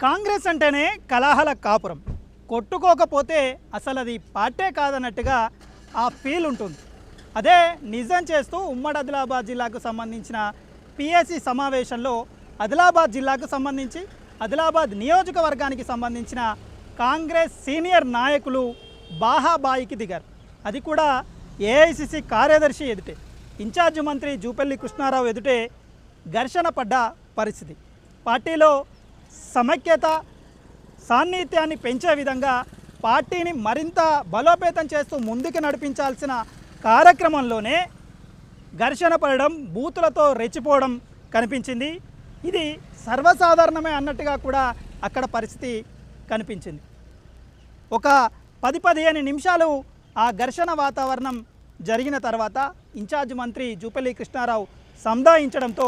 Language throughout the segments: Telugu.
కాంగ్రెస్ అంటేనే కలహాల కాపురం. కొట్టుకోకపోతే అసలు అది పార్టీ కాదన్నట్టుగా ఆ ఫీల్ ఉంటుంది. అదే నిజం చేస్తూ ఉమ్మడి ఆదిలాబాద్ జిల్లాకు సంబంధించిన పిఎస్సి సమావేశంలో ఆదిలాబాద్ జిల్లాకు సంబంధించి ఆదిలాబాద్ నియోజకవర్గానికి సంబంధించిన కాంగ్రెస్ సీనియర్ నాయకులు బాహాబాయికి దిగారు. అది కూడా ఏఐసిసి కార్యదర్శి ఎదుటే, ఇన్ఛార్జ్ మంత్రి జూపల్లి కృష్ణారావు ఎదుటే ఘర్షణ పడ్డ పరిస్థితి. పార్టీలో సమైక్యత సాన్నిధ్యాన్ని పెంచే విధంగా పార్టీని మరింత బలోపేతం చేస్తూ ముందుకు నడిపించాల్సిన కార్యక్రమంలోనే ఘర్షణ పడడం, బూతులతో రెచ్చిపోవడం కనిపించింది. ఇది సర్వసాధారణమే అన్నట్టుగా కూడా అక్కడ పరిస్థితి కనిపించింది. ఒక 10-15 నిమిషాలు ఆ ఘర్షణ వాతావరణం జరిగిన తర్వాత ఇన్ఛార్జ్ మంత్రి జూపల్లి కృష్ణారావు సంధాయించడంతో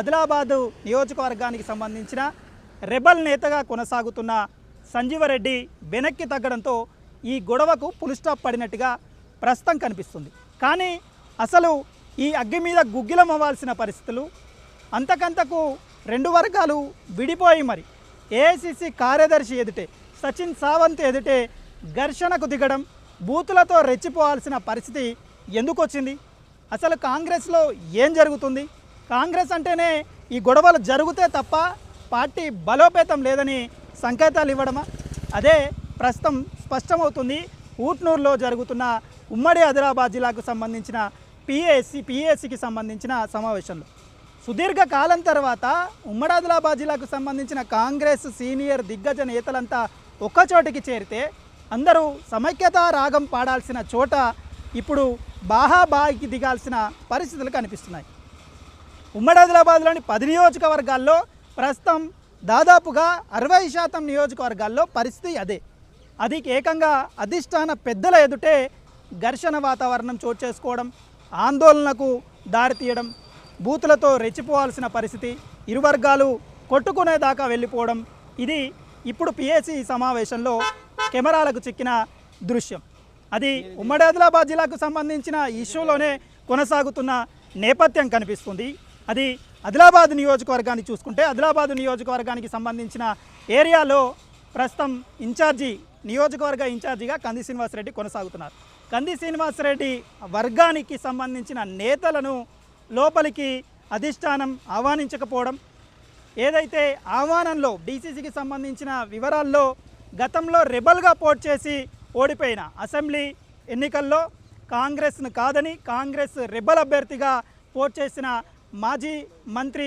ఆదిలాబాదు నియోజకవర్గానికి సంబంధించిన రెబల్ నేతగా కొనసాగుతున్న సంజీవరెడ్డి వెనక్కి తగ్గడంతో ఈ గొడవకు ఫుల్ స్టాప్ పడినట్టుగా ప్రస్తుతం కనిపిస్తుంది. కానీ అసలు ఈ అగ్గి మీద గుగ్గిలం అవ్వాల్సిన పరిస్థితులు అంతకంతకు రెండు వర్గాలు విడిపోయి మరి ఏఐసిసి కార్యదర్శి ఎదుటే, సచిన్ సావంత్ ఎదుటే ఘర్షణకు దిగడం, బూతులతో రెచ్చిపోవాల్సిన పరిస్థితి ఎందుకు వచ్చింది? అసలు కాంగ్రెస్లో ఏం జరుగుతుంది? కాంగ్రెస్ అంటేనే ఈ గొడవలు జరిగితే తప్ప పార్టీ బలోపేతం లేదని సంకేతాలు ఇవ్వడమా? అదే ప్రస్తుతం స్పష్టమవుతుంది ఊట్నూరులో జరుగుతున్న ఉమ్మడి ఆదిలాబాద్ జిల్లాకు సంబంధించిన పిఎస్సికి సంబంధించిన సమావేశంలో. సుదీర్ఘ కాలం తర్వాత ఉమ్మడి ఆదిలాబాద్ జిల్లాకు సంబంధించిన కాంగ్రెస్ సీనియర్ దిగ్గజ నేతలంతా ఒక్కచోటికి చేరితే అందరూ సమైక్యతా రాగం పాడాల్సిన చోట ఇప్పుడు బాహాబాయికి దిగాల్సిన పరిస్థితులు కనిపిస్తున్నాయి. ఉమ్మడి ఆదిలాబాద్లోని 10 నియోజకవర్గాల్లో ప్రస్తుతం దాదాపుగా 60% నియోజకవర్గాల్లో పరిస్థితి అదే. అది ఏకంగా అధిష్టాన పెద్దల ఎదుటే ఘర్షణ వాతావరణం చోటు చేసుకోవడం, ఆందోళనకు దారితీయడం, బూతులతో రెచ్చిపోవాల్సిన పరిస్థితి, ఇరు వర్గాలు కొట్టుకునేదాకా వెళ్ళిపోవడం, ఇది ఇప్పుడు పిఎస్సి సమావేశంలో కెమెరాలకు చిక్కిన దృశ్యం. అది ఉమ్మడి ఆదిలాబాద్ జిల్లాకు సంబంధించిన ఇష్యూలోనే కొనసాగుతున్న నేపథ్యం కనిపిస్తుంది. అది ఆదిలాబాద్ నియోజకవర్గాన్ని చూసుకుంటే ఆదిలాబాద్ నియోజకవర్గానికి సంబంధించిన ఏరియాలో ప్రస్తుతం నియోజకవర్గ ఇన్ఛార్జిగా కంది శ్రీనివాసరెడ్డి కొనసాగుతున్నారు. కంది శ్రీనివాసరెడ్డి వర్గానికి సంబంధించిన నేతలను లోపలికి అధిష్టానం ఆహ్వానించకపోవడం, ఏదైతే ఆహ్వానంలో డీసీసీకి సంబంధించిన వివరాల్లో గతంలో రెబల్గా పోటీ చేసి ఓడిపోయిన అసెంబ్లీ ఎన్నికల్లో కాంగ్రెస్ను కాదని కాంగ్రెస్ రెబల్ అభ్యర్థిగా పోటీ చేసిన మాజీ మంత్రి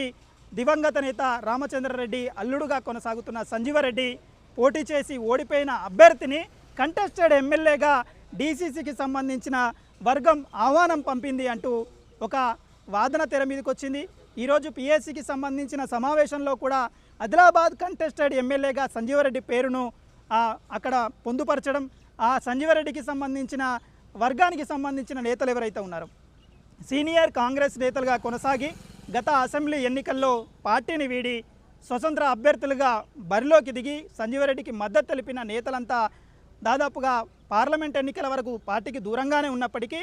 దివంగత నేత రామచంద్రారెడ్డి అల్లుడుగా కొనసాగుతున్న సంజీవరెడ్డి పోటీ చేసి ఓడిపోయిన అభ్యర్థిని కంటెస్టెడ్ ఎమ్మెల్యేగా డీసీసీకి సంబంధించిన వర్గం ఆహ్వానం పంపింది అంటూ ఒక వాదన తెర మీదకి వచ్చింది. ఈరోజు పిఎస్సికి సంబంధించిన సమావేశంలో కూడా ఆదిలాబాద్ కంటెస్టెడ్ ఎమ్మెల్యేగా సంజీవరెడ్డి పేరును అక్కడ పొందుపరచడం, ఆ సంజీవరెడ్డికి సంబంధించిన వర్గానికి సంబంధించిన నేతలు ఎవరైతే ఉన్నారో సీనియర్ కాంగ్రెస్ నేతలుగా కొనసాగి గత అసెంబ్లీ ఎన్నికల్లో పార్టీని వీడి స్వతంత్ర అభ్యర్థులుగా బరిలోకి దిగి సంజీవరెడ్డికి మద్దతు తెలిపిన నేతలంతా దాదాపుగా పార్లమెంట్ ఎన్నికల వరకు పార్టీకి దూరంగానే ఉన్నప్పటికీ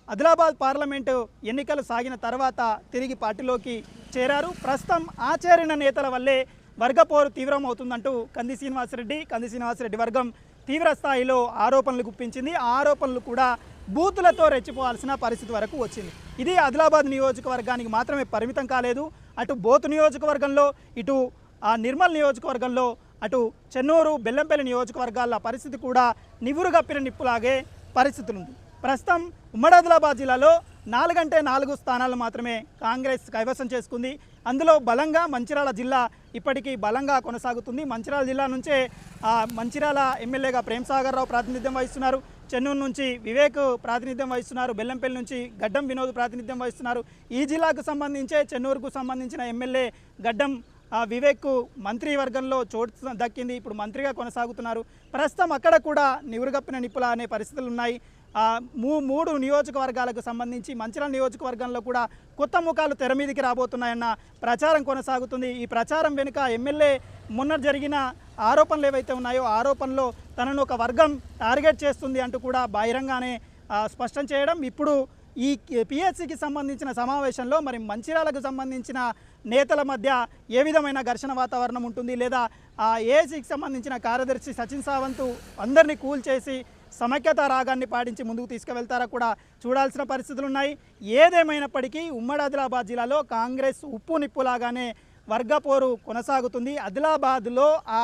ఆదిలాబాద్ పార్లమెంటు ఎన్నికలు సాగిన తర్వాత తిరిగి పార్టీలోకి చేరారు. ప్రస్తుతం ఆ చేరిన నేతల వల్లే వర్గపోరు తీవ్రం అవుతుందంటూ కంది శ్రీనివాసరెడ్డి వర్గం తీవ్ర స్థాయిలో ఆరోపణలు గుప్పించింది. ఆ ఆరోపణలు కూడా బూతులతో రెచ్చిపోవాల్సిన పరిస్థితి వరకు వచ్చింది. ఇది ఆదిలాబాద్ నియోజకవర్గానికి మాత్రమే పరిమితం కాలేదు. అటు బోతు నియోజకవర్గంలో, ఇటు నిర్మల్ నియోజకవర్గంలో, అటు చెన్నూరు బెల్లంపల్లి నియోజకవర్గాల పరిస్థితి కూడా నివురుగప్పిన నిప్పులాగే పరిస్థితులు ఉంది. ప్రస్తుతం ఉమ్మడి ఆదిలాబాద్ జిల్లాలో 4 అంటే 4 స్థానాలు మాత్రమే కాంగ్రెస్ కైవసం చేసుకుంది. అందులో బలంగా మంచిర్యాల జిల్లా ఇప్పటికీ బలంగా కొనసాగుతుంది. మంచిర్యాల జిల్లా నుంచే మంచిర్యాల ఎమ్మెల్యేగా ప్రేమ్సాగర్ రావు ప్రాతినిధ్యం వహిస్తున్నారు. చెన్నూరు నుంచి వివేక్ ప్రాతినిధ్యం వహిస్తున్నారు. బెల్లంపల్లి నుంచి గడ్డం వినోద్ ప్రాతినిధ్యం వహిస్తున్నారు. ఈ జిల్లాకు సంబంధించే చెన్నూరుకు సంబంధించిన ఎమ్మెల్యే గడ్డం వివేక్ మంత్రివర్గంలో చోటు దక్కింది. ఇప్పుడు మంత్రిగా కొనసాగుతున్నారు. ప్రస్తుతం అక్కడ కూడా నివురుగప్పిన నిప్పుల అనే పరిస్థితులు ఉన్నాయి. 3 నియోజకవర్గాలకు సంబంధించి మంచిర్యాల నియోజకవర్గంలో కూడా కొత్త ముఖాలు తెర మీదకి రాబోతున్నాయన్న ప్రచారం కొనసాగుతుంది. ఈ ప్రచారం వెనుక ఎమ్మెల్యే మొన్న జరిగిన ఆరోపణలు ఏవైతే ఉన్నాయో ఆరోపణలో తనను ఒక వర్గం టార్గెట్ చేస్తుంది అంటూ కూడా బహిరంగానే స్పష్టం చేయడం. ఇప్పుడు ఈ పిఎస్సికి సంబంధించిన సమావేశంలో మరి మంచిర్యాలకు సంబంధించిన నేతల మధ్య ఏ విధమైన ఘర్షణ వాతావరణం ఉంటుంది, లేదా ఏఐసీకి సంబంధించిన కార్యదర్శి సచిన్ సావంత్ అందరినీ కూల్ చేసి సమైక్యతా రాగాన్ని పాటించి ముందుకు తీసుకువెళ్తారా కూడా చూడాల్సిన పరిస్థితులు ఉన్నాయి. ఏదేమైనప్పటికీ ఉమ్మడి ఆదిలాబాద్ జిల్లాలో కాంగ్రెస్ ఉప్పు నిప్పులాగానే వర్గపోరు కొనసాగుతుంది. ఆదిలాబాద్లో ఆ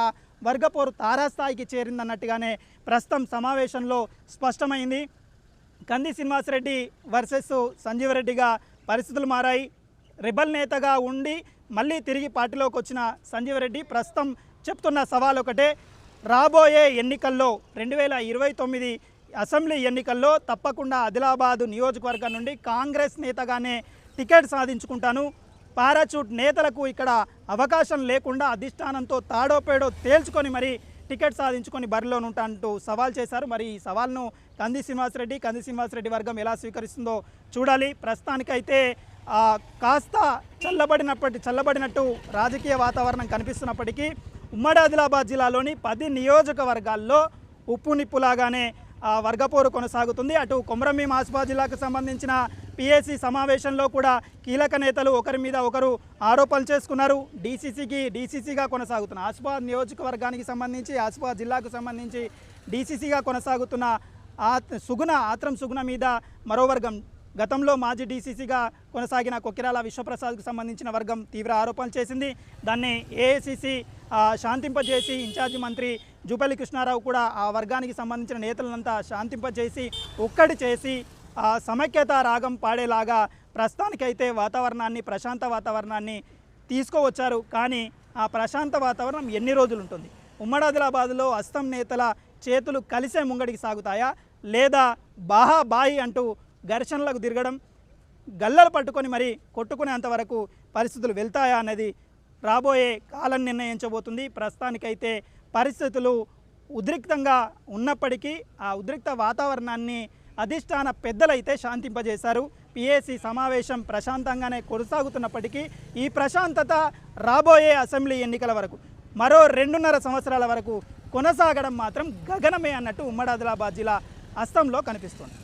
వర్గపోరు తారాస్థాయికి చేరిందన్నట్టుగానే ప్రస్తుతం సమావేశంలో స్పష్టమైంది. కంది శ్రీనివాసరెడ్డి వర్సెస్ సంజీవరెడ్డిగా పరిస్థితులు మారాయి. రెబల్ నేతగా ఉండి మళ్ళీ తిరిగి పార్టీలోకి వచ్చిన సంజీవరెడ్డి ప్రస్తుతం చెప్తున్న సవాల్ ఒకటే, రాబోయే ఎన్నికల్లో 2029 అసెంబ్లీ ఎన్నికల్లో తప్పకుండా ఆదిలాబాద్ నియోజకవర్గం నుండి కాంగ్రెస్ నేతగానే టికెట్ సాధించుకుంటాను, పారాచూట్ నేతలకు ఇక్కడ అవకాశం లేకుండా అధిష్టానంతో తాడోపేడో తేల్చుకొని మరి టికెట్ సాధించుకొని బరిలోనుంటూ సవాల్ చేశారు. మరి ఈ సవాల్ను కంది శ్రీనివాసరెడ్డి వర్గం ఎలా స్వీకరిస్తుందో చూడాలి. ప్రస్తుతానికైతే కాస్త చల్లబడినట్టు రాజకీయ వాతావరణం కనిపిస్తున్నప్పటికీ ఉమ్మడి ఆదిలాబాద్ జిల్లాలోని 10 నియోజకవర్గాల్లో ఉప్పు నిప్పులాగానే వర్గపోరు కొనసాగుతుంది. అటు కొమరంభీం ఆసిఫాబాద్ జిల్లాకు సంబంధించిన పిఏసీ సమావేశంలో కూడా కీలక నేతలు ఒకరి మీద ఒకరు ఆరోపణలు చేసుకున్నారు. డీసీసీగా కొనసాగుతున్న ఆసిఫాబాద్ నియోజకవర్గానికి సంబంధించి, ఆసిఫాబాద్ జిల్లాకు సంబంధించి డీసీసీగా కొనసాగుతున్న ఆత్రం సుగుణ మీద మరో వర్గం, గతంలో మాజీ డీసీసీగా కొనసాగిన కొక్కిరాల విశ్వప్రసాద్కు సంబంధించిన వర్గం తీవ్ర ఆరోపణలు చేసింది. దాన్ని ఏఐసీసీ శాంతింపజేసి ఇన్ఛార్జి మంత్రి జూపల్లి కృష్ణారావు కూడా ఆ వర్గానికి సంబంధించిన నేతలంతా శాంతింపజేసి ఒక్కడి చేసి సమైక్యత రాగం పాడేలాగా ప్రస్తుతానికైతే ప్రశాంత వాతావరణాన్ని తీసుకువచ్చారు. కానీ ఆ ప్రశాంత వాతావరణం ఎన్ని రోజులు ఉంటుంది? ఉమ్మడి ఆదిలాబాద్లో అస్తం నేతల చేతులు కలిసే ముంగడికి సాగుతాయా, లేదా బాయి అంటూ ఘర్షణలకు తిరగడం, గల్లలు పట్టుకొని మరి కొట్టుకునేంత వరకు పరిస్థితులు వెళ్తాయా అనేది రాబోయే కాలం నిర్ణయించబోతుంది. ప్రస్తుతానికైతే పరిస్థితులు ఉద్రిక్తంగా ఉన్నప్పటికీ ఆ ఉద్రిక్త వాతావరణాన్ని అధిష్టాన పెద్దలైతే శాంతింపజేశారు. పిఏసీ సమావేశం ప్రశాంతంగానే కొనసాగుతున్నప్పటికీ ఈ ప్రశాంతత రాబోయే అసెంబ్లీ ఎన్నికల వరకు మరో 2.5 సంవత్సరాల వరకు కొనసాగడం మాత్రం గగనమే అన్నట్టు ఉమ్మడి ఆదిలాబాద్ జిల్లా అస్తంలో కనిపిస్తుంది.